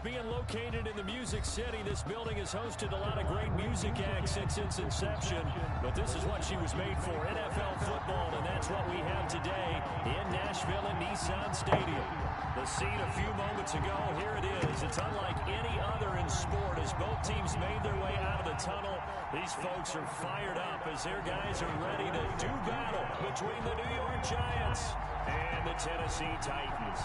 being located in the Music City, this building has hosted a lot of great music acts since its inception, but this is what she was made for, NFL football, and that's what we have today in Nashville at Nissan Stadium. The scene a few moments ago, here it is. It's unlike any other in sport as both teams made their way out of the tunnel. These folks are fired up as their guys are ready to do battle between the New York Giants and the Tennessee Titans.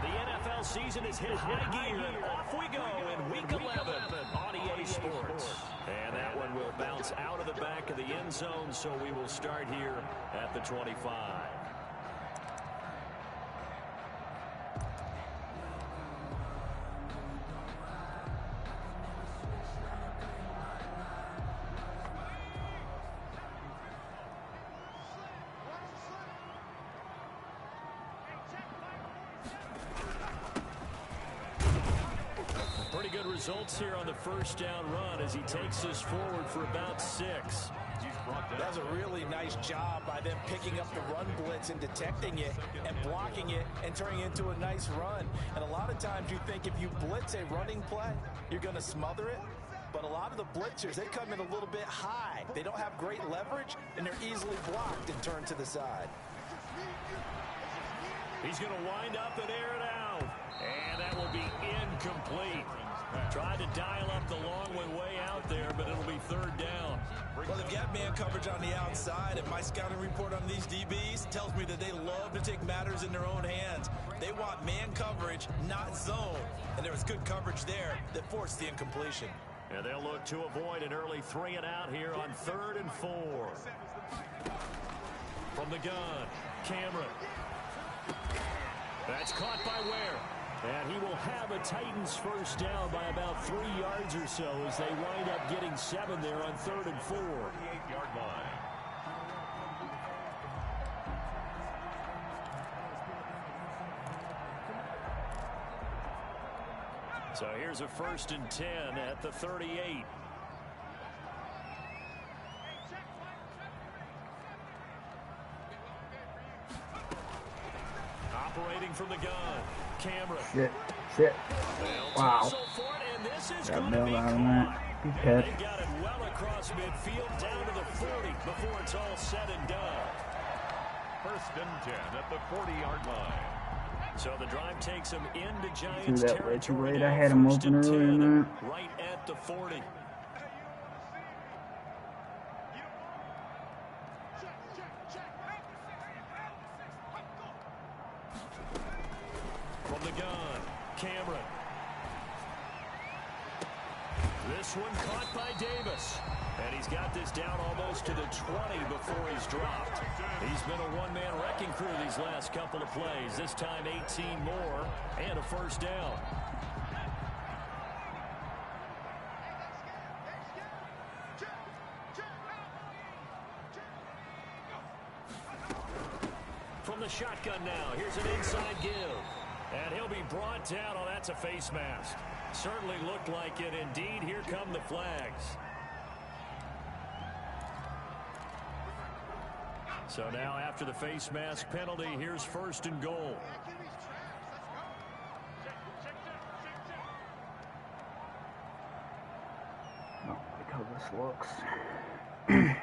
The NFL season has hit high gear. Off we go in Week 11 on EA Sports. And that one will bounce out of the back of the end zone, so we will start here at the 25. Results here on the first down run as he takes us forward for about 6. That's a really nice job by them picking up the run blitz and detecting it and blocking it and turning it into a nice run. And a lot of times you think if you blitz a running play, you're going to smother it. But a lot of the blitzers, they come in a little bit high. They don't have great leverage, and they're easily blocked and turned to the side. He's going to wind up and air it out. And that will be incomplete. Tried to dial up the long one way out there, but it'll be third down. Well, they've got man coverage on the outside, and my scouting report on these DBs tells me that they love to take matters in their own hands. They want man coverage, not zone. And there was good coverage there that forced the incompletion. And they'll look to avoid an early 3 and out here on 3rd and 4. From the gun, Cameron. That's caught by Ware. And he will have a Titans first down by about 3 yards or so as they wind up getting 7 there on 3rd and 4. 48-yard line. So here's a 1st and 10 at the 38. Operating from the gun, Cameron. Shit. Wow. Got bailed out on that. Good catch. They got it well across midfield down to the 40 before it's all said and done. 1st and 10 at the 40-yard line. So the drive takes him into Giants that way too territory. late. I had him open earlier than that. Right at the 40. From the gun, Cameron. This one caught by Davis. And he's got this down almost to the 20 before he's dropped. He's been a one-man wrecking crew these last couple of plays. This time 18 more and a first down. From the shotgun now, here's an inside give. And he'll be brought down. Oh, that's a face mask. Certainly looked like it. Indeed, here come the flags. So now after the face mask penalty, here's 1st and goal. I don't like how this looks. And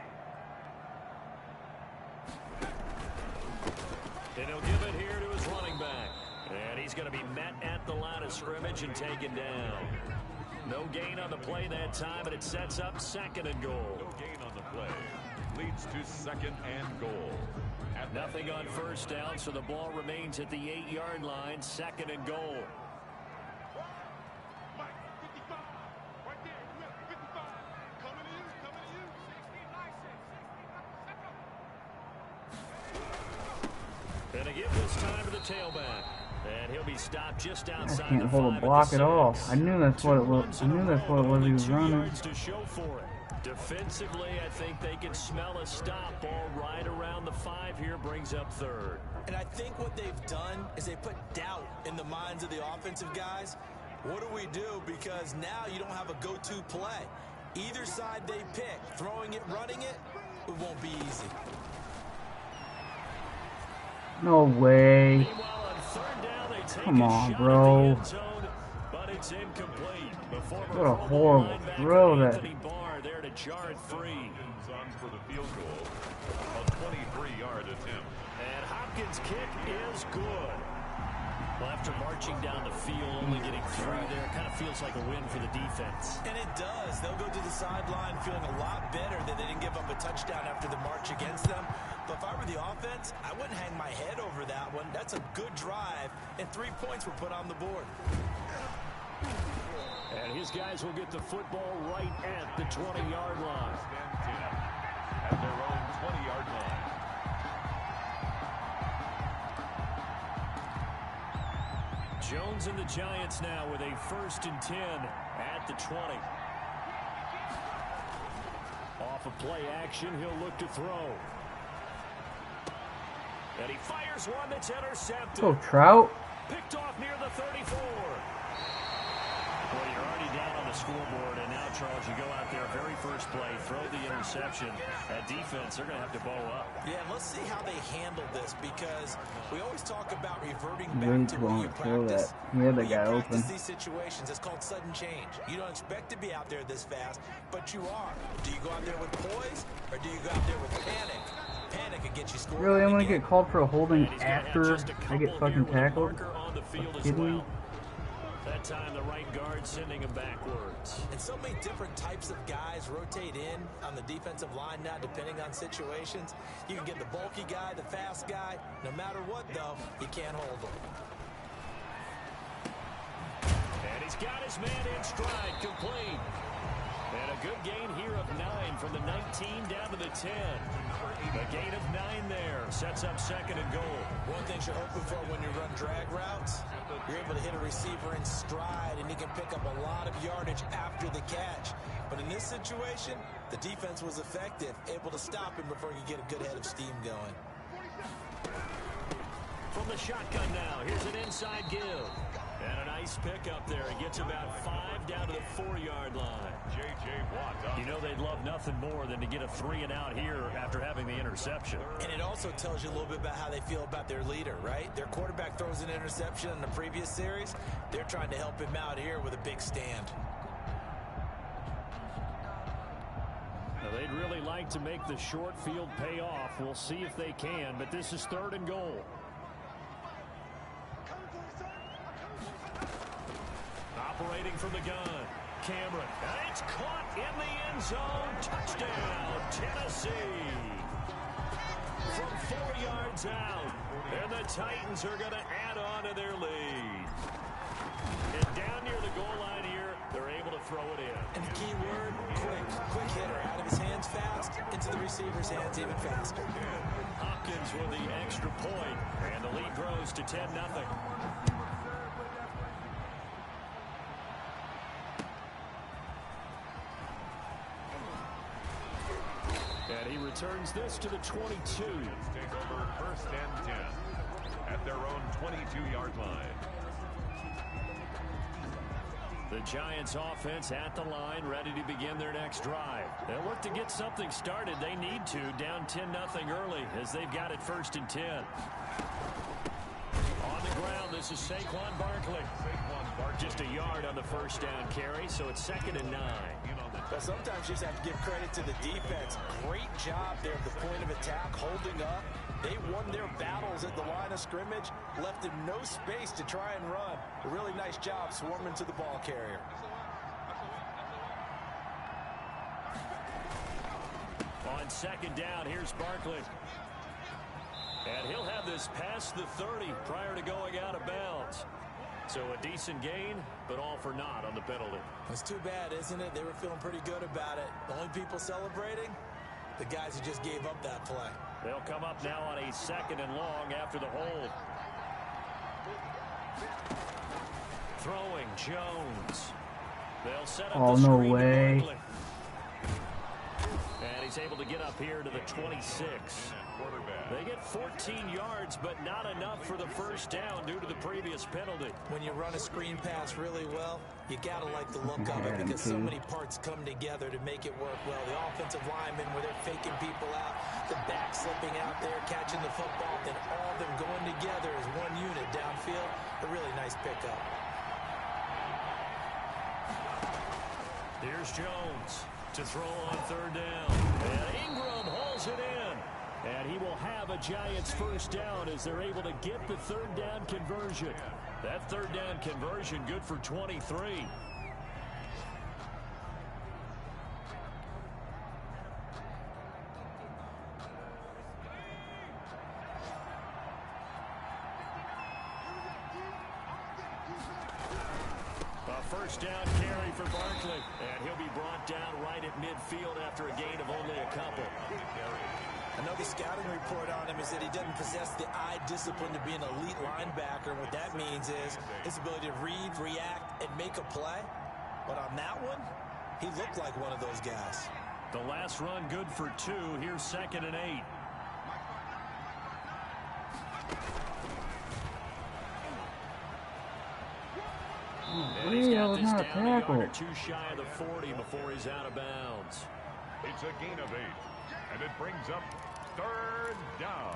he'll give it here to his running back. And he's going to be met at the line of scrimmage and taken down. No gain on the play that time, and it sets up 2nd and goal. No gain on the play. Leads to 2nd and goal. Nothing on first down, so the ball remains at the 8-yard line, 2nd and goal. And a give this time to the tailback. And he'll be stopped just outside. I can't hold a block at all. I knew that's what it was. I knew that's what it was he was running. To show for it. Defensively, I think they can smell a stop. Ball right around the 5 here, brings up 3rd. And I think what they've done is they put doubt in the minds of the offensive guys. What do we do? Because now you don't have a go-to play. Either side they pick, throwing it, running it, it won't be easy. No way. Meanwhile, on 3rd down, they take Come a on, shot bro. at the end zone, but It's incomplete. The former What a horrible throw that. Anthony Barr there to jar it free. On for the field goal. A 23-yard attempt. And Hopkins' kick is good. Well, after marching down the field, only getting 3 there, kind of feels like a win for the defense. And it does. They'll go to the sideline feeling a lot better that they didn't give up a touchdown after the march against them. But if I were the offense, I wouldn't hang my head over that one. That's a good drive, and 3 points were put on the board. And his guys will get the football right at the 20-yard line. At their own 20-yard line. Jones and the Giants now with a 1st and 10 at the 20. Off of play action, he'll look to throw. And he fires one that's intercepted. Oh, Trout. Picked off near the 34. Well, you're already down on the scoreboard, and now, Charles, you go out there, very first play, throw the interception. That defense, they're going to have to bow up. Yeah, let's see how they handle this, because we always talk about reverting back to what you practice. Yeah, the guy open. open. These situations, it's called sudden change. You don't expect to be out there this fast, but you are. Do you go out there with poise, or do you go out there with panic? Panic and get you scored. Really, I'm going to get called for a holding after I get fucking tackled? Kidding me? That time the right guard sending him backwards. And so many different types of guys rotate in on the defensive line now, depending on situations. You can get the bulky guy, the fast guy. No matter what, though, you can't hold him. And he's got his man in stride, complete. And a good gain here of 9 from the 19 down to the 10. A gain of 9 there. Sets up 2nd and goal. One thing you're hoping for when you run drag routes, you're able to hit a receiver in stride, and he can pick up a lot of yardage after the catch. But in this situation, the defense was effective, able to stop him before he could get a good head of steam going. From the shotgun now, here's an inside give. And a nice pickup there. He gets about 5 down to the 4-yard line. J.J. Watt. You know they'd love nothing more than to get a 3 and out here after having the interception. And it also tells you a little bit about how they feel about their leader, right? Their quarterback throws an interception in the previous series. They're trying to help him out here with a big stand. Now, they'd really like to make the short field pay off. We'll see if they can, but this is 3rd and goal. Operating from the gun, Cameron. And it's caught in the end zone. Touchdown, Tennessee. From 4 yards out. And the Titans are going to add on to their lead. And down near the goal line here, they're able to throw it in. And the key word, quick. Quick hitter. Out of his hands fast, into the receiver's hands even faster. Hopkins with the extra point. And the lead grows to 10-0. And he returns this to the 22. Take over 1st and 10 at their own 22-yard line. The Giants offense at the line, ready to begin their next drive. They'll look to get something started. They need to, down 10-0 early as they've got it 1st and 10. On the ground, this is Saquon Barkley. Just a yard on the 1st down carry, so it's 2nd and 9. But sometimes you just have to give credit to the defense. Great job there at the point of attack, holding up. They won their battles at the line of scrimmage, left him no space to try and run. A really nice job swarming to the ball carrier. On 2nd down, here's Barkley. And he'll have this past the 30 prior to going out of bounds. So a decent gain, but all for naught on the penalty. It's too bad, isn't it? They were feeling pretty good about it. The only people celebrating, the guys who just gave up that play. They'll come up now on a 2nd and long after the hold. Throwing Jones. They'll set up Oh, the no screen to way. Barkley. And he's able to get up here to the 26. They get 14 yards, but not enough for the 1st down due to the previous penalty. When you run a screen pass really well, you got to like the look of it because so many parts come together to make it work well. The offensive linemen, where they're faking people out, the back slipping out there, catching the football, then all of them going together as one unit downfield. A really nice pickup. Here's Jones to throw on third down. And Ingram hauls it in. And he will have a Giants first down as they're able to get the third down conversion. That third down conversion good for 23. First down carry for Barkley, and he'll be brought down right at midfield after a gain of only a couple. Another scouting report on him is that he doesn't possess the eye discipline to be an elite linebacker. What that means is his ability to read, react, and make a play. But on that one, he looked like one of those guys. The last run good for 2. Here's 2nd and 8. And he's got this down a yard or 2 shy of the 40 before he's out of bounds. It's a gain of 8, and it brings up third down.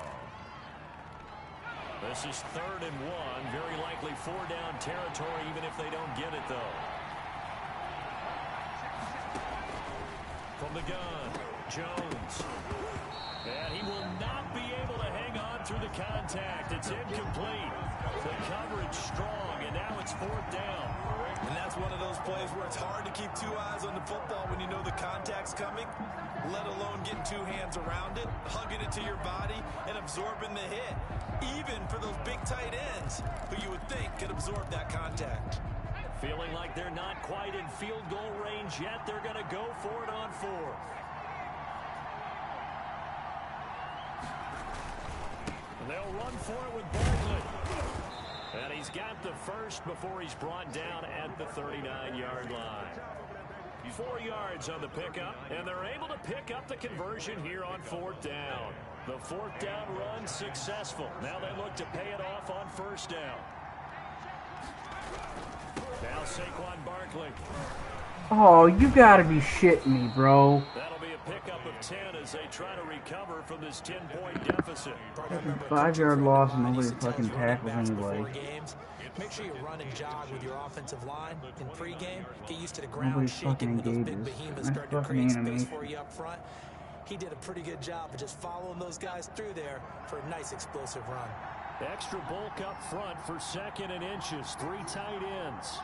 This is 3rd and 1. Very likely 4-down territory, even if they don't get it, though. From the gun, Jones. And he will not be able to hang on through the contact. It's incomplete. The coverage strong, and now it's 4th down. And that's one of those plays where it's hard to keep 2 eyes on the football when you know the contact's coming, let alone getting 2 hands around it, hugging it to your body, and absorbing the hit. Even for those big tight ends who you would think could absorb that contact. Feeling like they're not quite in field goal range yet. They're going to go for it on 4th. And they'll run for it with Barkley. And he's got the first before he's brought down at the 39-yard line. 4 yards on the pickup, and they're able to pick up the conversion here on 4th down. The 4th down run successful. Now they look to pay it off on 1st down. Now Saquon Barkley. Oh, you gotta be shitting me, bro. That'll be a pickup of 10 as they try to recover from this 10-point deficit. 5-yard loss and nobody fucking tackles anybody. Make sure you run and jog with your offensive line in pregame. Get used to the ground Nobody shaking fucking with those big engages. behemoths Nice starting to fucking create space animation. for you up front. He did a pretty good job of just following those guys through there for a nice explosive run. Extra bulk up front for 2nd and inches. 3 tight ends.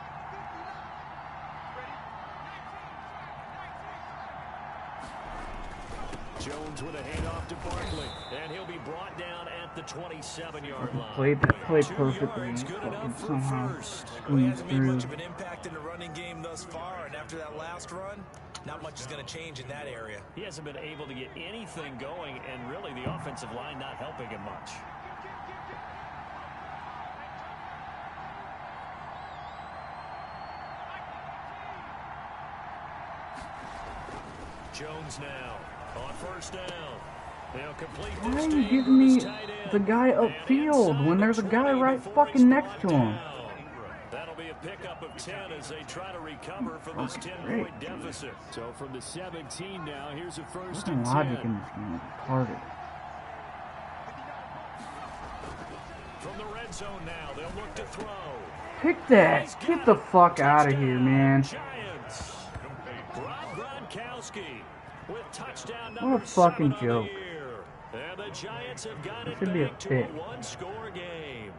Jones with a handoff to Barkley, and he'll be brought down at the 27-yard line. Played 2 perfectly. yards, good Fucking enough for somehow first. He squeezed hasn't made through. much of an impact in the running game thus far, and after that last run, not much is going to change in that area. He hasn't been able to get anything going, and really the offensive line not helping him much. Jones now on 1st down. They'll complete Why this are you to giving me Ingram's tight end. the guy And upfield inside when the there's a guy 20 right before fucking he's next to brought him? down. That'll be a pickup of 10 as they try to recover from this Fucking 10-point great. deficit. So from the 17 now, here's a 1st There's and no logic 10. in this game. It's retarded. From the red zone now, they'll look to throw. Pick that. Get the fuck out of here, man. Giants. Rob Gronkowski with touchdown What a number fucking 7 on the joke. year. And the Giants have got it Should be a back to a pick. 1-score game.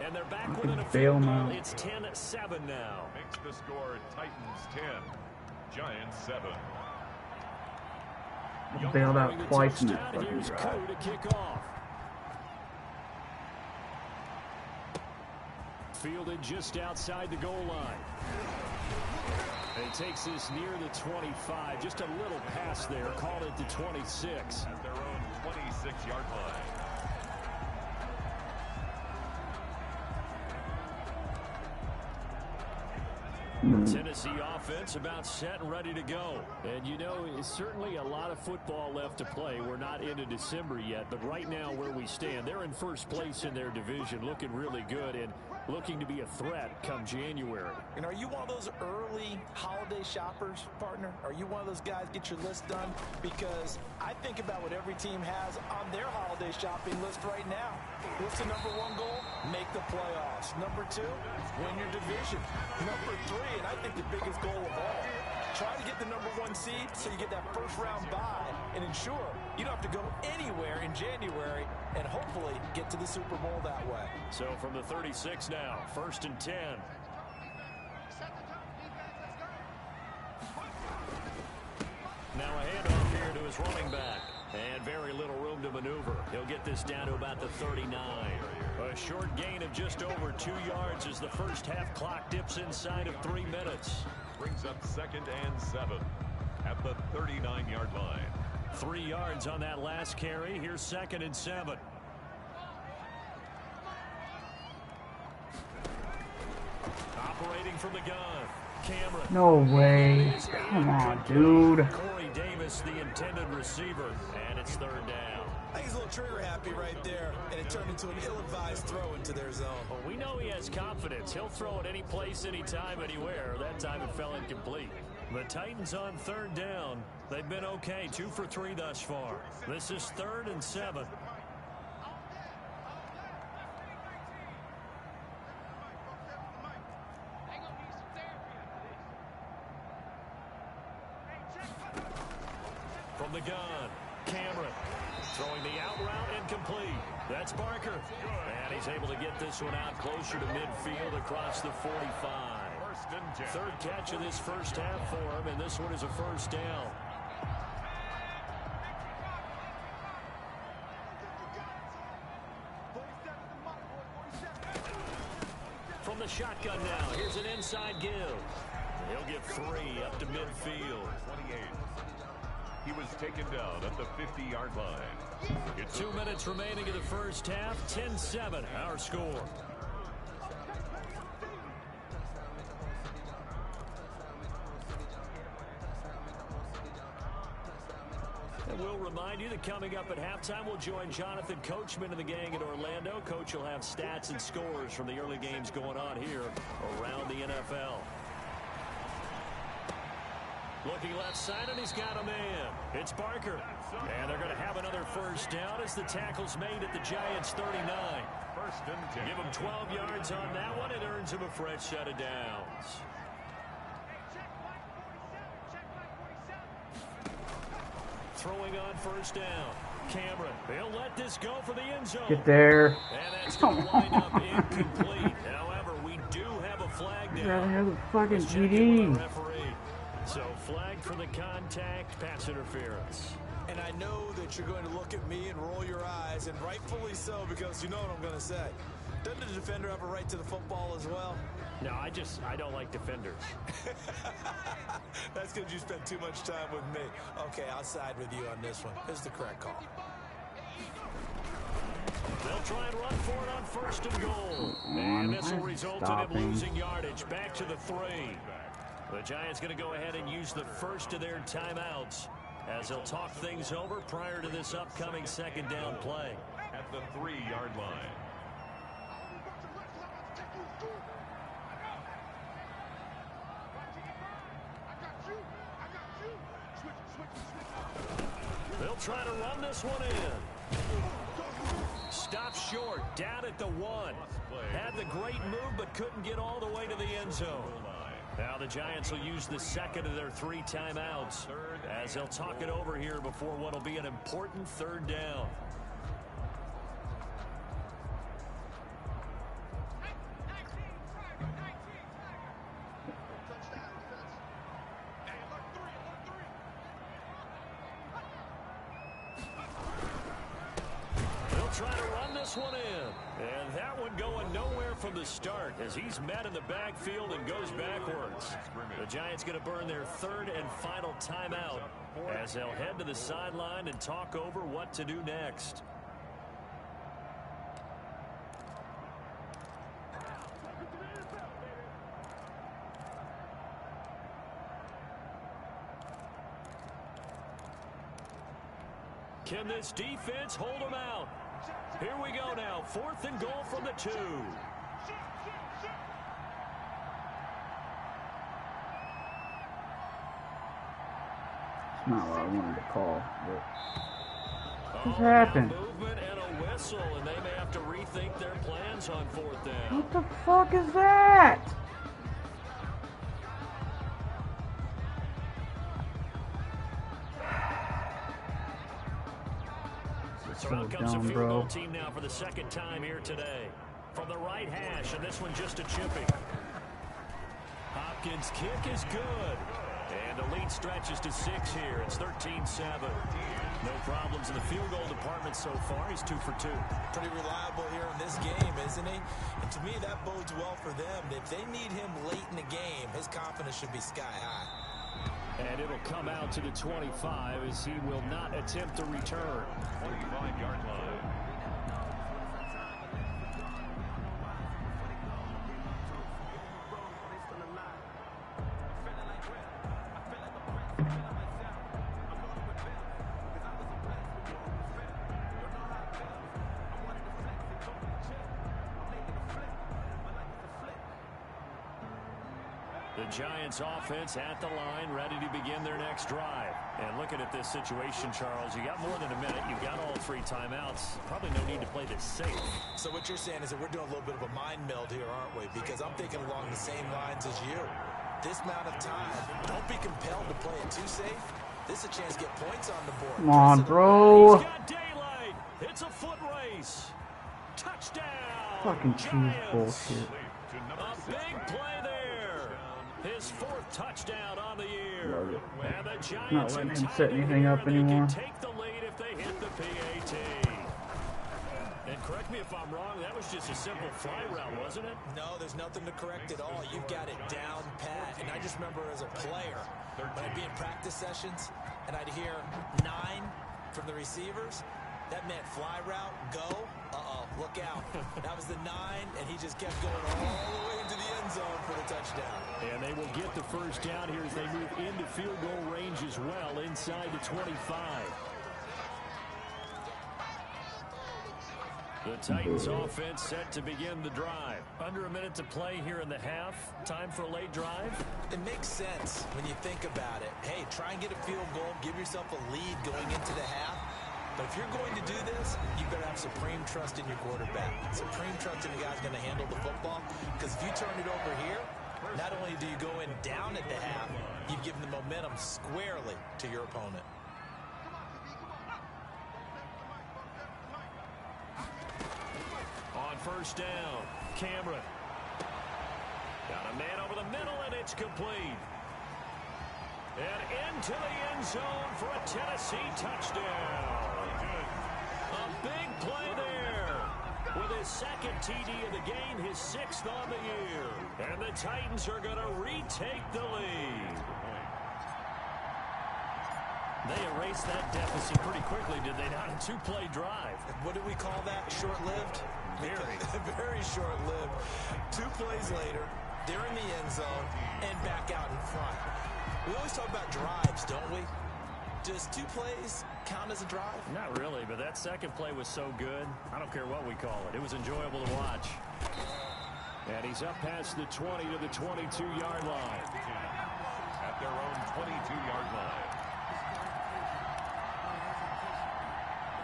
And they're back Fucking within a bail field goal. now. It's 10-7 now. Makes the score Titans 10, Giants 7. Bailed out Throwing the twice in this touchdown, fucking here's drive. Koo to kick off. Fielded just outside the goal line. And he takes this near the 25. Just a little pass there. Called it the 26. At their own 26-yard line. Tennessee offense about set and ready to go. And you know, it's certainly a lot of football left to play. We're not into December yet, but right now where we stand, they're in first place in their division, looking really good. And looking to be a threat come January. And are you one of those early holiday shoppers, partner? Are you one of those guys get your list done? Because I think about what every team has on their holiday shopping list right now. What's the number one goal? Make the playoffs. Number two, win your division. Number three, and I think the biggest goal of all, try to get the number one seed so you get that first round bye and ensure you don't have to go anywhere in January and hopefully get to the Super Bowl that way. So from the 36 now, 1st and 10. Now a handoff here to his running back. And very little room to maneuver. He'll get this down to about the 39. A short gain of just over 2 yards as the first half clock dips inside of 3 minutes. Brings up 2nd and 7 at the 39-yard line. 3 yards on that last carry. Here's 2nd and 7. Operating from the gun. Cameron. No way. Come on, dude. Corey Davis, the intended receiver, and it's 3rd down. I think he's a little trigger happy right there, and it turned into an ill-advised throw into their zone. Well, we know he has confidence. He'll throw it any place, anytime, anywhere. That time it fell incomplete. The Titans on 3rd down. They've been okay, 2 for 3 thus far. This is 3rd and 7. From the gun, Cameron throwing the out route incomplete. That's Barker. And he's able to get this one out closer to midfield across the 45. 3rd catch of this first half for him, and this one is a 1st down. From the shotgun now, here's an inside give. He'll get 3 up to midfield. 28. He was taken down at the 50-yard line. It's 2 minutes remaining in the first half. 10-7, our score. And we'll remind you that coming up at halftime, we'll join Jonathan Coachman and the gang in Orlando. Coach will have stats and scores from the early games going on here around the NFL. Looking left side, and he's got a man. It's Barker. And they're going to have another 1st down as the tackle's made at the Giants' 39. 1st and 10. Give him 12 yards on that one. It earns him a fresh set of downs. Throwing on 1st down. Cameron, they'll let this go for the end zone. Get there. And that's going to wind up incomplete. However, we do have a flag down. Rather have the fucking Let's check in with GD. the referee. So flag for the contact, pass interference. And I know that you're going to look at me and roll your eyes, and rightfully so, because you know what I'm going to say. Doesn't the defender have a right to the football as well? No, I don't like defenders. That's because you spent too much time with me. Okay, I'll side with you on this one. This is the correct call. They'll try and run for it on 1st and goal. And this will result in him losing yardage. Back to the 3. The Giants going to go ahead and use the first of their timeouts as they'll talk things over prior to this upcoming 2nd down play. At the 3-yard line. They'll try to run this one in. Stop short, down at the 1. Had the great move, but couldn't get all the way to the end zone. Now the Giants will use the 2nd of their 3 timeouts as they'll talk it over here before what will be an important 3rd down. They'll try to run this one in. And that one going nowhere from the start as he's met in the backfield and goes backwards. The Giants going to burn their 3rd and final timeout as they'll head to the sideline and talk over what to do next. Can this defense hold them out? Here we go now. 4th and goal from the 2. Not what I wanted to call, but what's happened? Movement and a whistle, and they may have to rethink their plans on 4th down. What the fuck is that? So out comes a field goal team now for the 2nd time here today. From the right hash, and this one just a chipping. Hopkins' kick is good. And the lead stretches to 6 here. It's 13-7. No problems in the field goal department so far. He's 2 for 2. Pretty reliable here in this game, isn't he? And to me, that bodes well for them. If they need him late in the game, his confidence should be sky high. And it'll come out to the 25 as he will not attempt to return. 25-yard line. The Giants offense at the line, ready to begin their next drive. And looking at this situation, Charles, you got more than a minute. You've got all 3 timeouts. Probably no need to play this safe. So what you're saying is that we're doing a little bit of a mind meld here, aren't we? Because I'm thinking along the same lines as you. This amount of time, don't be compelled to play it too safe. This is a chance to get points on the board. Come on, bro. He's got daylight. It's a foot race. Touchdown. Fucking cheese bullshit. A big play there. His 4th touchdown on the year. And the Giants not letting him set anything up anymore. Take the lead if they hit the PAT. And correct me if I'm wrong, that was just a simple fly route, wasn't it? No, there's nothing to correct at all. You've got it down pat. And I just remember as a player, when I'd be in practice sessions and I'd hear 9 from the receivers, that meant fly route, go. Look out. That was the 9, and he just kept going all the way into the end zone for the touchdown. And they will get the first down here as they move into field goal range as well, inside the 25. The Titans offense set to begin the drive. Under a minute to play here in the half. Time for a late drive. It makes sense when you think about it. Hey, try and get a field goal. Give yourself a lead going into the half. But if you're going to do this, you better have supreme trust in your quarterback. Supreme trust in the guy's going to handle the football. Because if you turn it over here, not only do you go in down at the half, you've given the momentum squarely to your opponent. On 1st down, Cameron. Got a man over the middle, and it's complete. And into the end zone for a Tennessee touchdown. A big play there. With his 2nd TD of the game, his 6th on the year. And the Titans are going to retake the lead. They erased that deficit pretty quickly, did they not? A 2-play drive. What do we call that? Short-lived? Very. Very short-lived. 2 plays later, they're in the end zone and back out in front. We always talk about drives, don't we? Does 2 plays count as a drive? Not really, but that 2nd play was so good. I don't care what we call it. It was enjoyable to watch. And he's up past the 20 to the 22-yard line. At their own 22-yard line.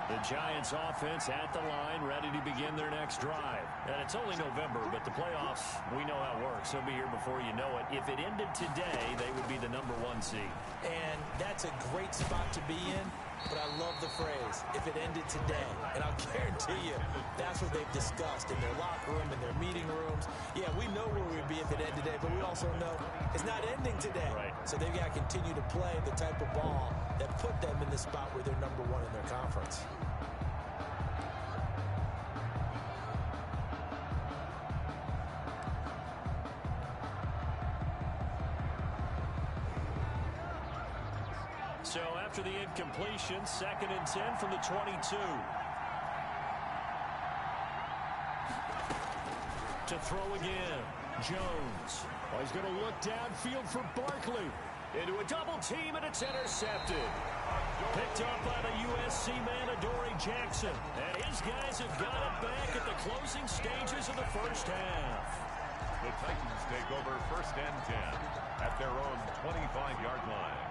The Giants offense at the line, ready to begin their next drive. And it's only November, but the playoffs, we know how it works. They'll be here before you know it. If it ended today, they would be the #1 seed. And that's a great spot to be in, but I love the phrase, if it ended today. And I'll guarantee you, that's what they've discussed in their locker room, in their meeting rooms. Yeah, we know where we'd be if it ended today, but we also know it's not ending today. Right. So they've got to continue to play the type of ball that put them in the spot where they're #1 in their conference. So after the incompletion, 2nd and 10 from the 22. To throw again, Jones. Oh, he's going to look downfield for Barkley. Into a double team, and it's intercepted. Picked up by the USC man, Adoree Jackson. And his guys have got it back at the closing stages of the first half. The Titans take over 1st and 10 at their own 25-yard line.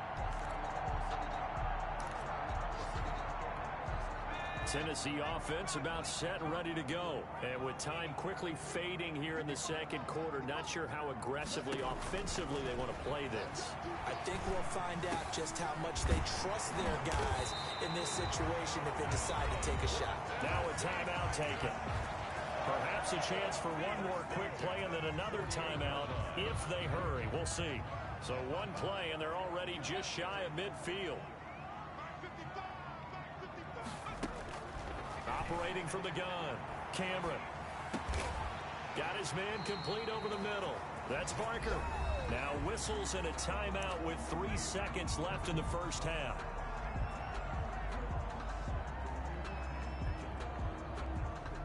Tennessee offense about set and ready to go. And with time quickly fading here in the second quarter, not sure how aggressively, offensively they want to play this. I think we'll find out just how much they trust their guys in this situation if they decide to take a shot. Now a timeout taken. Perhaps a chance for one more quick play and then another timeout if they hurry. We'll see. So one play and they're already just shy of midfield. Operating from the gun, Cameron. Got his man complete over the middle. That's Barker. Now whistles and a timeout with 3 seconds left in the first half.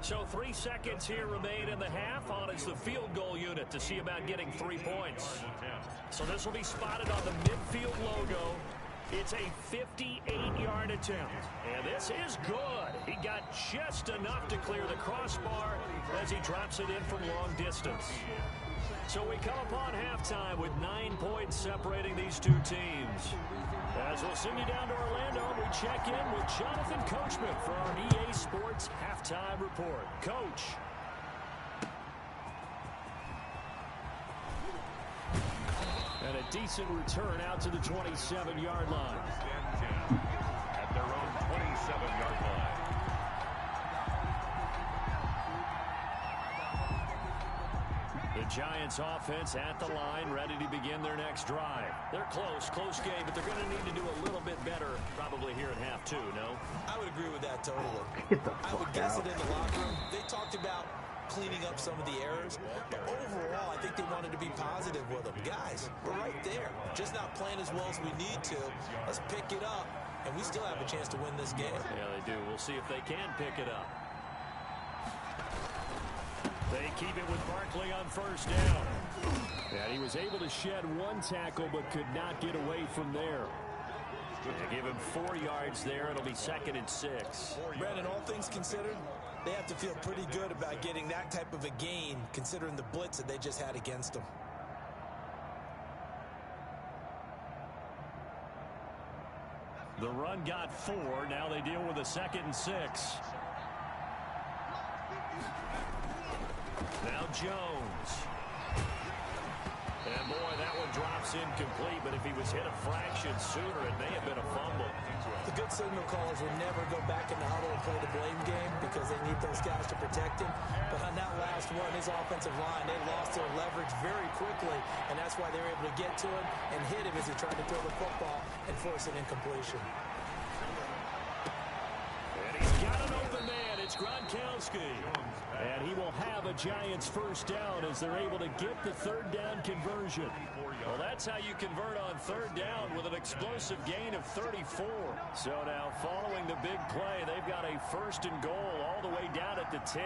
So 3 seconds here remain in the half. On is the field goal unit to see about getting 3 points. So this will be spotted on the midfield logo. It's a 58-yard attempt. And this is good. He got just enough to clear the crossbar as he drops it in from long distance. So we come upon halftime with 9 points separating these two teams. As we'll send you down to Orlando, we check in with Jonathan Coachman for our EA Sports Halftime Report. Coach. And a decent return out to the 27-yard line. At their own 27-yard line. The Giants offense at the line, ready to begin their next drive. They're close game, but they're going to need to do a little bit better probably here in half two, no? I would agree with that totally. Get the I would fuck guess out. it in the locker room. They talked about cleaning up some of the errors, but overall, I think they wanted to be positive with them. Guys, we're right there. Just not playing as well as we need to. Let's pick it up, and we still have a chance to win this game. Yeah, they do. We'll see if they can pick it up. They keep it with Barkley on first down. And he was able to shed one tackle but could not get away from there. To give him 4 yards there, it'll be 2nd and 6. Brandon, all things considered, they have to feel pretty good about getting that type of a gain considering the blitz that they just had against them. The run got 4. Now they deal with a 2nd and 6. Now Jones. And boy, that one drops incomplete, but if he was hit a fraction sooner, it may have been a fumble. The good signal callers will never go back in the huddle and play the blame game because they need those guys to protect him. But on that last one, his offensive line, they lost their leverage very quickly, and that's why they were able to get to him and hit him as he tried to throw the football and force an incompletion. And he's got an open man. It's Gronkowski. And he will have a Giants first down as they're able to get the 3rd down conversion. Well, that's how you convert on 3rd down with an explosive gain of 34. So now following the big play, they've got a 1st and goal all the way down at the 10.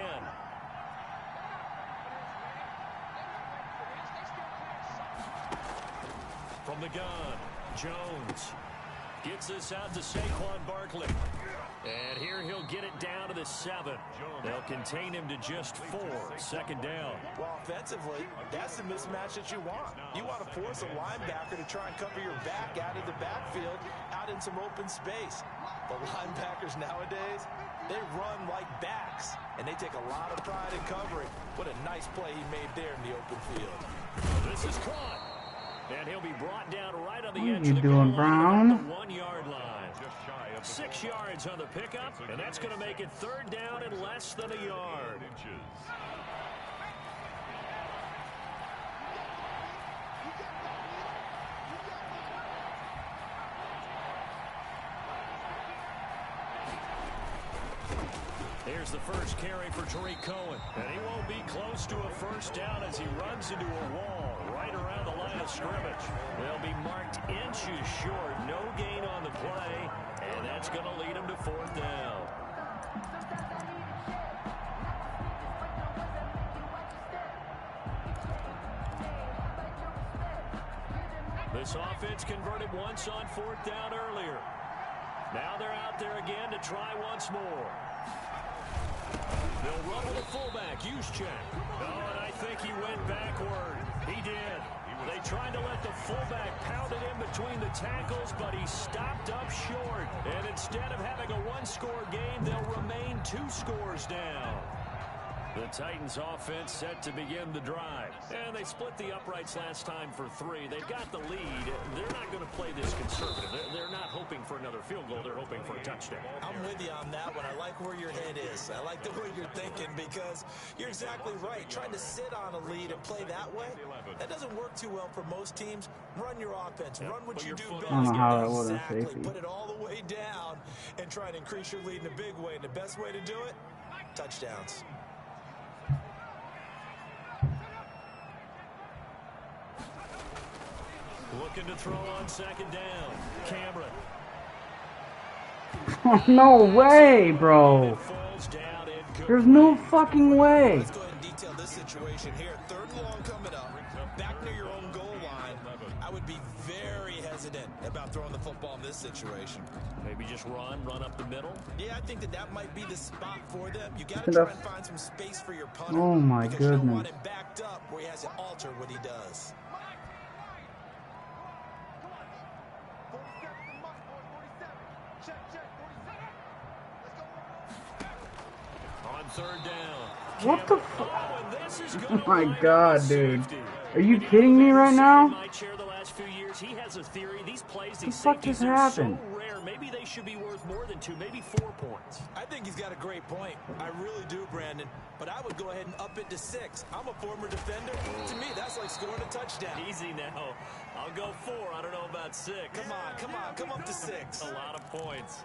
From the gun, Jones gets this out to Saquon Barkley. And here he'll get it down to the 7. They'll contain him to just 4. 2nd down. Well, offensively, that's the mismatch that you want. You want to force a linebacker to try and cover your back out of the backfield, out in some open space. The linebackers nowadays, they run like backs, and they take a lot of pride in covering. What a nice play he made there in the open field. This is caught. And he'll be brought down right on the What edge are you of the doing, goal line at Brown? the 1-yard line. 6 yards on the pickup, and that's going to make it 3rd down and less than a yard. Here's the first carry for Tariq Cohen. And he won't be close to a first down as he runs into a wall right around the line of scrimmage. They'll be marked inches short. No gain on the play. And that's going to lead him to 4th down. This offense converted once on 4th down earlier. Now they're out there again to try once more. They'll run with a fullback, Juszczyk. Oh, and I think he went backward. He did. They tried to let the fullback pound it in between the tackles, but he stopped up short. And instead of having a one-score game, they'll remain 2 scores down. The Titans offense set to begin the drive. And they split the uprights last time for 3. They've got the lead. They're not going to play this conservative. They're not hoping for another field goal. They're hoping for a touchdown. I'm with you on that one. I like where your head is. I like the way you're thinking because you're exactly right. Trying to sit on a lead and play that way, that doesn't work too well for most teams. Run your offense. Run what you do best. I don't know how that wasn't Exactly. safety. Put it all the way down and try to increase your lead in a big way. And the best way to do it, touchdowns. Looking to throw on second down. Cameron. No way, bro. There's no fucking way. Let's go ahead and detail this situation here. 3rd and long coming up. Back near your own goal line. I would be very hesitant about throwing the football in this situation. Maybe just run up the middle. Yeah, I think that might be the spot for them. You got to try and find some space for your punter. Oh my because you don't want goodness. him backed up where he has to alter what he does. On 3rd down. What the Oh, and this is Oh gonna my wind up God, a dude. safety. Are you kidding me right now? My chair the last few years, he has a theory. These plays, The these fuck safeties, just they're happened? so rare. Maybe they should be worth more than 2, maybe 4 points. I think he's got a great point. I really do, Brandon. But I would go ahead and up it to 6. I'm a former defender. To me, that's like scoring a touchdown. Easy now. I'll go 4. I don't know about 6. Come on. Come up to 6. A lot of points.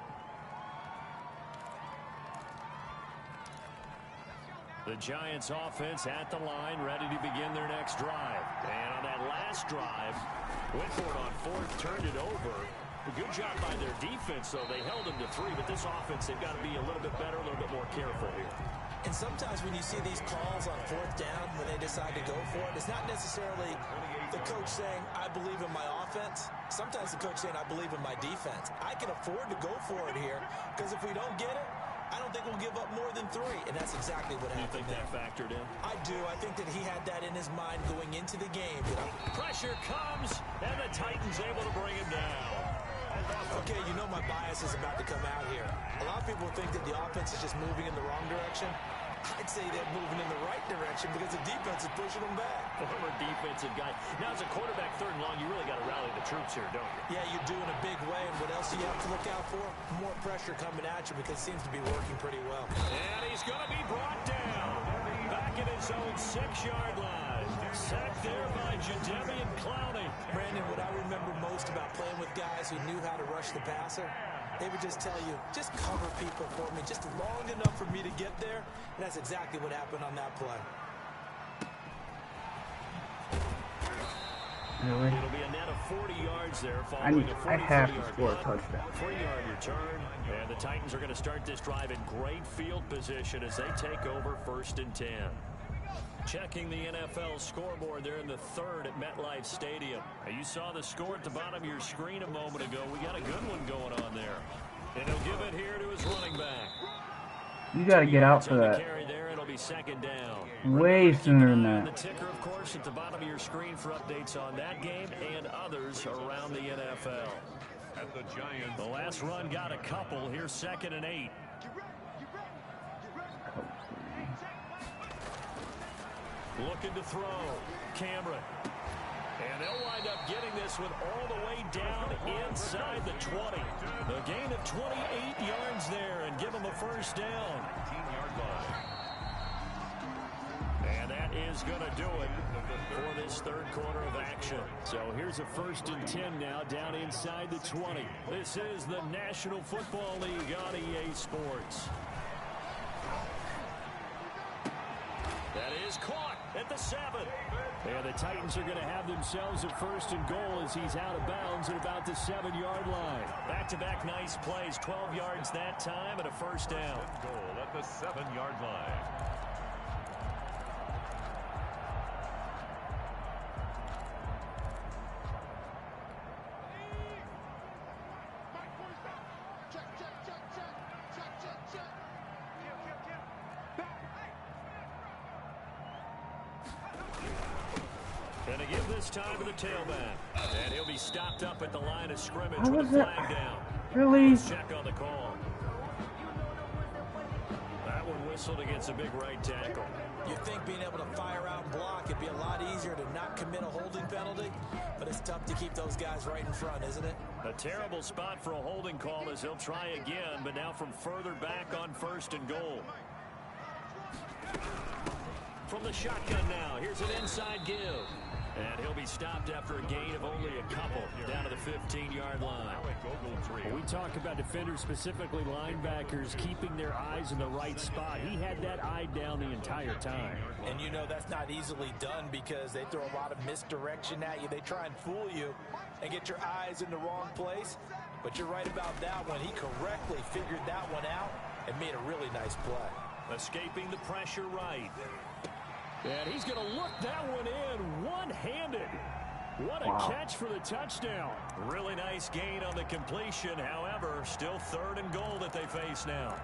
The Giants offense at the line, ready to begin their next drive. And on that last drive, went for it on 4th, turned it over. A good job by their defense, though. They held them to 3, but this offense, they've got to be a little bit better, a little bit more careful here. And sometimes when you see these calls on 4th down, when they decide to go for it, it's not necessarily the coach saying, I believe in my offense. Sometimes the coach saying, I believe in my defense. I can afford to go for it here, because if we don't get it, I don't think we'll give up more than 3, and that's exactly what happened. You think that factored in? I do. I think that he had that in his mind going into the game. Pressure comes, and the Titans able to bring him down. Okay, you know my bias is about to come out here. A lot of people think that the offense is just moving in the wrong direction. I'd say they're moving in the right direction because the defense is pushing them back. Former defensive guy. Now, as a quarterback, 3rd and long, you really got to rally the troops here, don't you? Yeah, you do in a big way. And what else do you have to look out for? More pressure coming at you because it seems to be working pretty well. And he's going to be brought down. Back at his own 6-yard line. Sacked there by Jadeveon Clowney. Brandon, what I remember most about playing with guys who knew how to rush the passer, they would just tell you, just cover people for me, just long enough for me to get there. And that's exactly what happened on that play. Really? It'll be a net of 40 yards there following a 43-yard I have to score a touchdown. 3-yard return. And the Titans are going to start this drive in great field position as they take over 1st and 10. Checking the NFL scoreboard there in the 3rd at MetLife Stadium. You saw the score at the bottom of your screen a moment ago. We got a good one going on there. And he'll give it here to his running back. You gotta get out for that. Carry there, it'll be 2nd down. Way sooner than The that. ticker, of course, at the bottom of your screen for updates on that game and others around the NFL. At the Giants. The last run got a couple. Here's 2nd and 8. Looking to throw. Cameron. And they'll wind up getting this one all the way down inside the 20. The gain of 28 yards there and give them a 1st down. 18-yard line. And that is going to do it for this 3rd quarter of action. So here's a 1st and 10 now down inside the 20. This is the National Football League on EA Sports. That is caught at the 7. And the Titans are going to have themselves a 1st and goal as he's out of bounds at about the 7-yard line. Back-to-back nice plays, 12 yards that time and a 1st down. Goal at the 7-yard line. And to give this time to the tailback. And he'll be stopped up at the line of scrimmage with a flag down. Really? Let's check on the call. That one whistled against a big right tackle. You think being able to fire out and block, it'd be a lot easier to not commit a holding penalty, but it's tough to keep those guys right in front, isn't it? A terrible spot for a holding call as he'll try again, but now from further back on 1st and goal. From the shotgun now, here's an inside give. And he'll be stopped after a gain of only a couple down to the 15-yard line. When we talk about defenders, specifically linebackers, keeping their eyes in the right spot. He had that eye down the entire time. And you know that's not easily done because they throw a lot of misdirection at you. They try and fool you and get your eyes in the wrong place. But you're right about that one. He correctly figured that one out and made a really nice play. Escaping the pressure right. And he's going to look that one in one-handed. What a catch for the touchdown. Really nice gain on the completion. However, still 3rd and goal that they face now.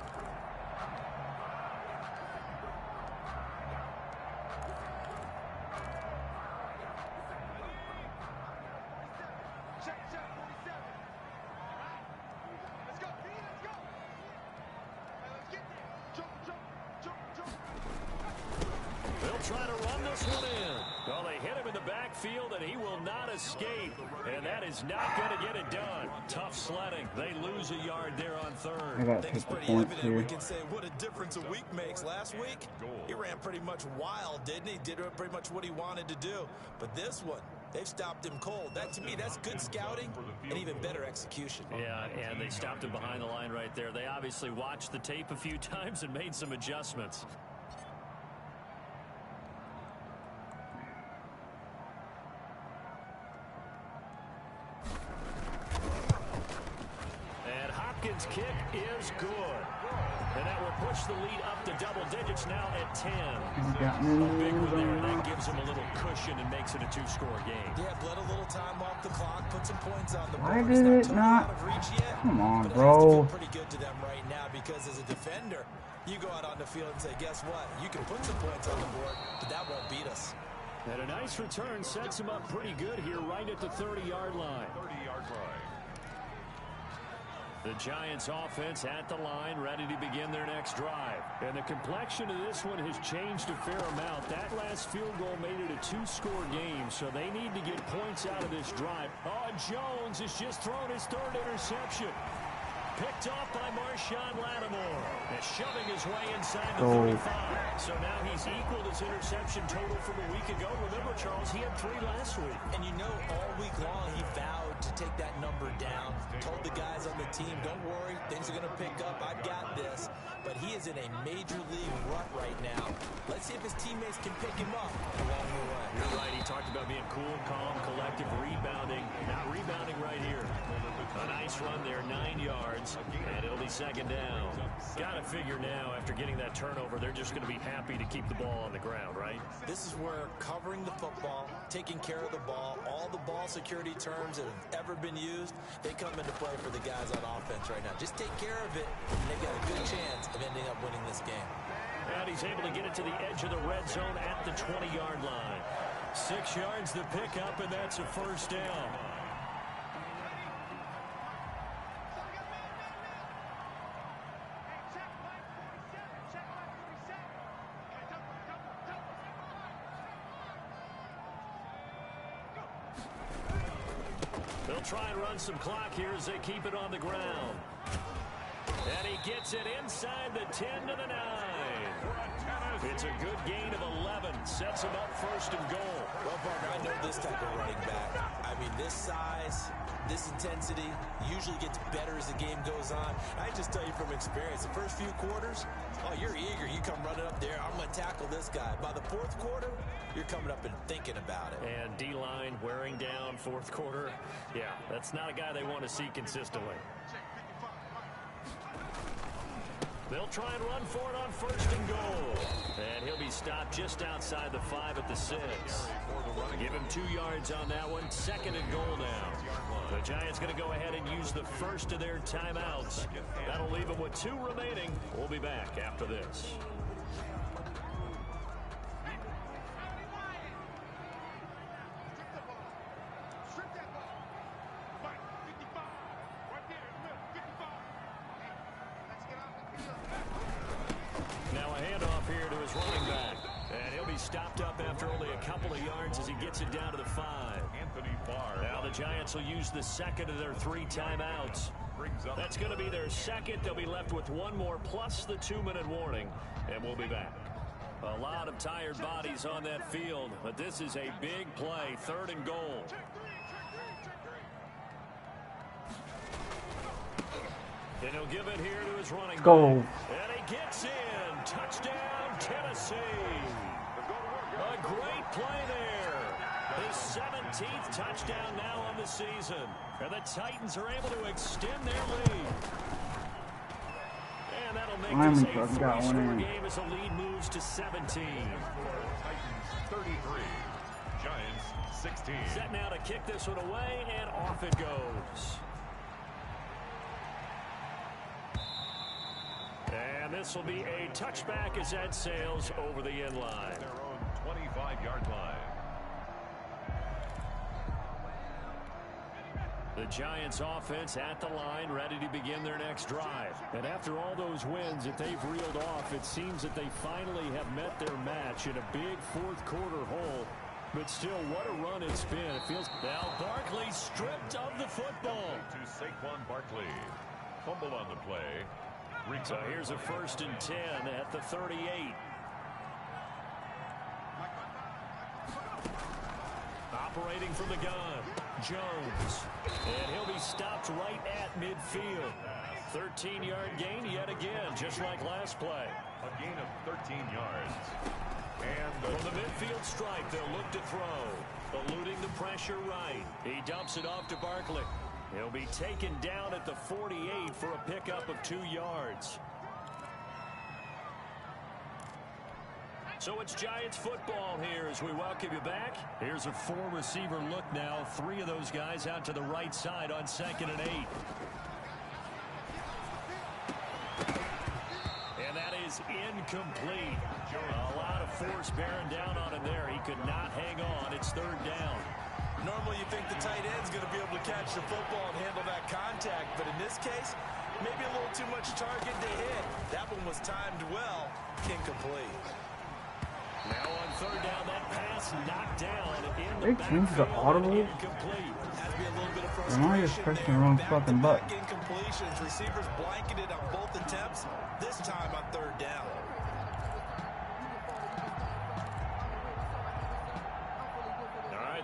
Trying to run this one in. Well, they hit him in the backfield, and he will not escape. And that is not going to get it done. Tough sledding. They lose a yard there on 3rd. I think it's pretty evident. We can say what a difference a week makes. Last week, he ran pretty much wild, didn't he? Did pretty much what he wanted to do. But this one, they've stopped him cold. That, to me, that's good scouting and even better execution. Yeah, and they stopped him behind the line right there. They obviously watched the tape a few times and made some adjustments. Hopkins' kick is good. And that will push the lead up to double digits now at 10. A big one there, and that gives him a little cushion and makes it a 2-score game. Yeah, bled a little time off the clock, put some points on the board. Why did it not? Come on, bro. Pretty good to them right now because as a defender, you go out on the field and say, guess what? You can put some points on the board, but that won't beat us. And a nice return sets him up pretty good here right at the 30-yard line. 30-yard line. The Giants offense at the line, ready to begin their next drive. And the complexion of this one has changed a fair amount. That last field goal made it a 2-score game, so they need to get points out of this drive. Oh, Jones has just thrown his 3rd interception. Picked off by Marshawn Lattimore. And shoving his way inside the 35. So now he's equaled his interception total from a week ago. Remember, Charles, he had 3 last week. And you know, all week long he vowed to take that number down. Told the guys on the team, don't worry, things are going to pick up. I've got this. But he is in a major league rut right now. Let's see if his teammates can pick him up along the way. You're right. He talked about being cool, calm, collective, rebounding. Not rebounding right here. A nice run there, 9 yards, and it'll be 2nd down. Got to figure now, after getting that turnover, they're just going to be happy to keep the ball on the ground, right? This is where covering the football, taking care of the ball, all the ball security terms that have ever been used, they come into play for the guys on offense right now. Just take care of it, and they've got a good chance of ending up winning this game. And he's able to get it to the edge of the red zone at the 20-yard line. 6 yards the pickup, and that's a 1st down. They'll try and run some clock here as they keep it on the ground. And he gets it inside the 10 to the 9. It's a good gain of 11. Sets him up 1st and goal. Well, Parker, I know this type of running back. I mean, this size, this intensity usually gets better as the game goes on. I just tell you from experience, the first few quarters, oh, you're eager. You come running up there. I'm going to tackle this guy. By the 4th quarter, you're coming up and thinking about it. And D-line wearing down 4th quarter. Yeah, that's not a guy they want to see consistently. They'll try and run for it on 1st and goal. And he'll be stopped just outside the 5 at the 6. Give him 2 yards on that one. 2nd and goal now. The Giants going to go ahead and use the first of their timeouts. That'll leave them with 2 remaining. We'll be back after this. here to his running back. And he'll be stopped up after only a couple of yards as he gets it down to the 5. Now the Giants will use the second of their 3 timeouts. That's going to be their second. They'll be left with one more plus the 2-minute warning, and we'll be back. A lot of tired bodies on that field, but this is a big play, 3rd and goal. And he'll give it here to his running back. And he gets in. Touchdown, Tennessee. A great play there. His 17th touchdown now on the season. And the Titans are able to extend their lead. And that'll make this a 3-score game as the lead moves to 17. Titans 33, Giants 16. Set now to kick this one away, and off it goes. And this will be a touchback as that sails over the end line. Their own 25-yard line. The Giants offense at the line, ready to begin their next drive. And after all those wins that they've reeled off, it seems that they finally have met their match in a big fourth-quarter hole. But still, what a run it's been. It feels now Barkley stripped of the football. To Saquon Barkley. Fumble on the play. So here's a 1st and 10 at the 38. Operating from the gun, Jones. And he'll be stopped right at midfield. 13-yard gain yet again, just like last play. A gain of 13 yards. And from the midfield stripe, they'll look to throw. Eluding the pressure right. He dumps it off to Barkley. He'll be taken down at the 48 for a pickup of 2 yards. So it's Giants football here as we welcome you back. Here's a 4-receiver look now. 3 of those guys out to the right side on 2nd and 8. And that is incomplete. A lot of force bearing down on him there. He could not hang on. It's 3rd down. Normally you think the tight end's going to be able to catch the football and handle that contact, but in this case, maybe a little too much target to hit. That one was timed well, incomplete. Now on 3rd down, that pass knocked down in the they changed the audible? Incomplete. Has to be a little bit of Am I just pressing the wrong fucking button? Incompletions. Receivers blanketed on both attempts, this time on 3rd down.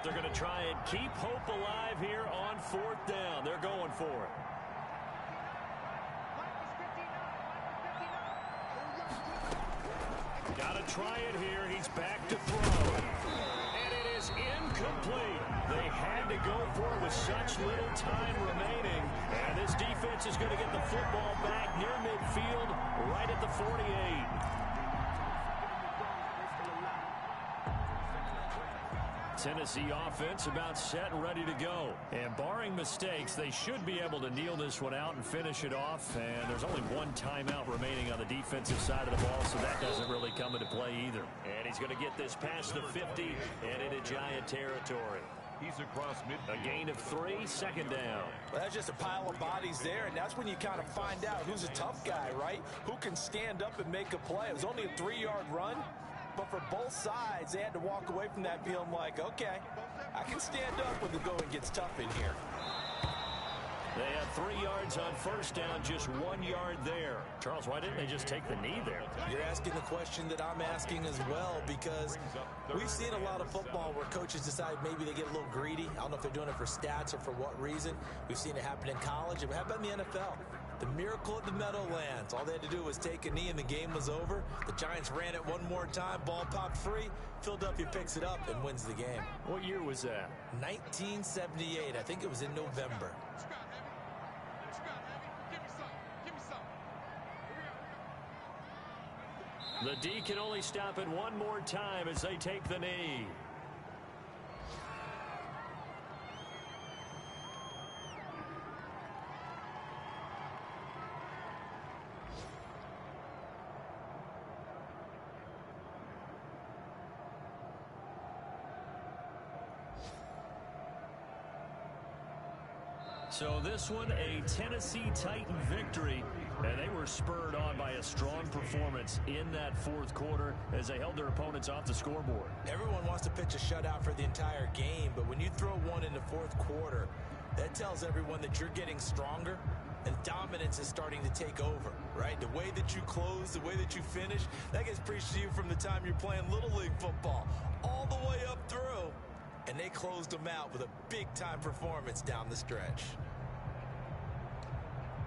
They're going to try and keep hope alive here on 4th down. They're going for it. Got to try it here. He's back to throw. And it is incomplete. They had to go for it with such little time remaining. And this defense is going to get the football back near midfield, right at the 48. Tennessee offense about set and ready to go. And barring mistakes, they should be able to kneel this one out and finish it off. And there's only 1 timeout remaining on the defensive side of the ball, so that doesn't really come into play either. And he's going to get this past the 50 and into Giant territory. He's across midfield. A gain of 3, 2nd down. Well, that's just a pile of bodies there, and that's when you kind of find out who's a tough guy, right? Who can stand up and make a play. It was only a 3-yard run. But for both sides, they had to walk away from that feeling like, okay, I can stand up when the going gets tough in here. They had 3 yards on 1st down, just 1 yard there. Charles, why didn't they just take the knee there? You're asking the question that I'm asking as well, because we've seen a lot of football where coaches decide maybe they get a little greedy. I don't know if they're doing it for stats or for what reason. We've seen it happen in college. And how about in the NFL? The miracle at the Meadowlands. All they had to do was take a knee and the game was over. The Giants ran it one more time. Ball popped free. Philadelphia picks it up and wins the game. What year was that? 1978. I think it was in November. The D can only stop it one more time as they take the knee. So this one, a Tennessee Titan victory, and they were spurred on by a strong performance in that fourth quarter as they held their opponents off the scoreboard. Everyone wants to pitch a shutout for the entire game, but when you throw one in the fourth quarter, that tells everyone that you're getting stronger and dominance is starting to take over, right? The way that you close, the way that you finish, that gets preached to you from the time you're playing Little League football all the way up through. And they closed them out with a big-time performance down the stretch.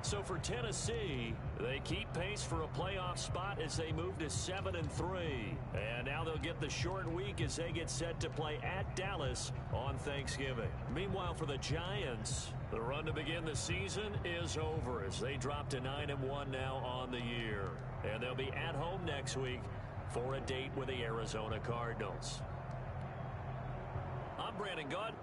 So for Tennessee, they keep pace for a playoff spot as they move to 7-3. And now they'll get the short week as they get set to play at Dallas on Thanksgiving. Meanwhile, for the Giants, the run to begin the season is over as they drop to 9-1 now on the year. And they'll be at home next week for a date with the Arizona Cardinals. I'm Brandon Gutt.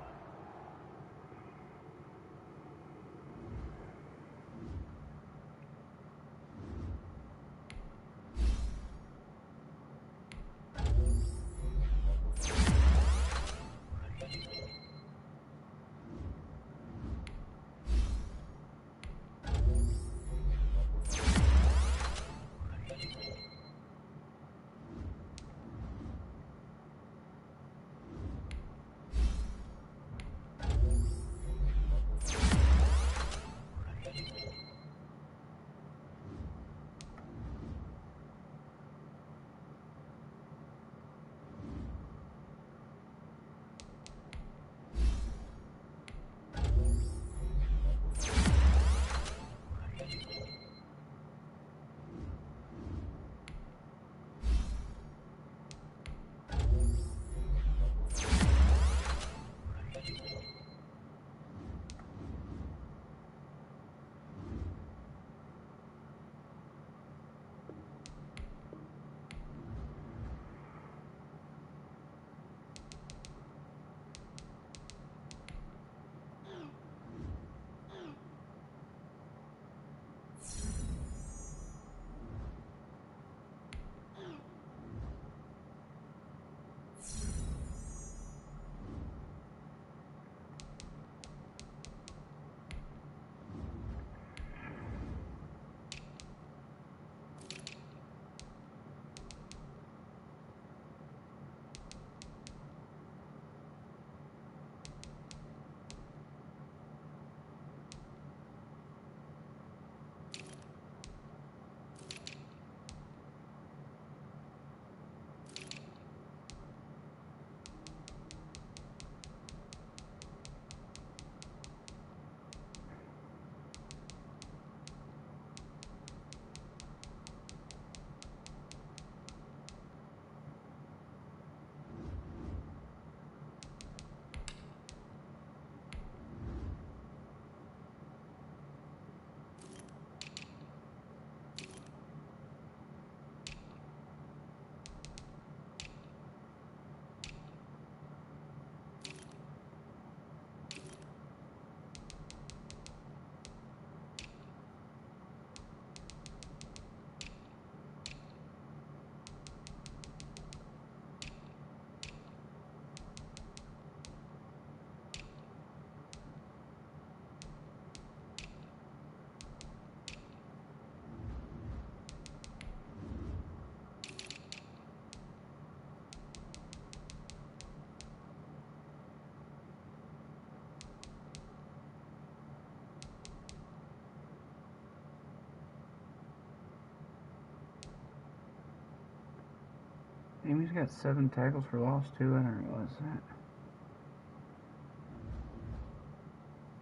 Amy's got 7 tackles for loss too. I didn't realize that.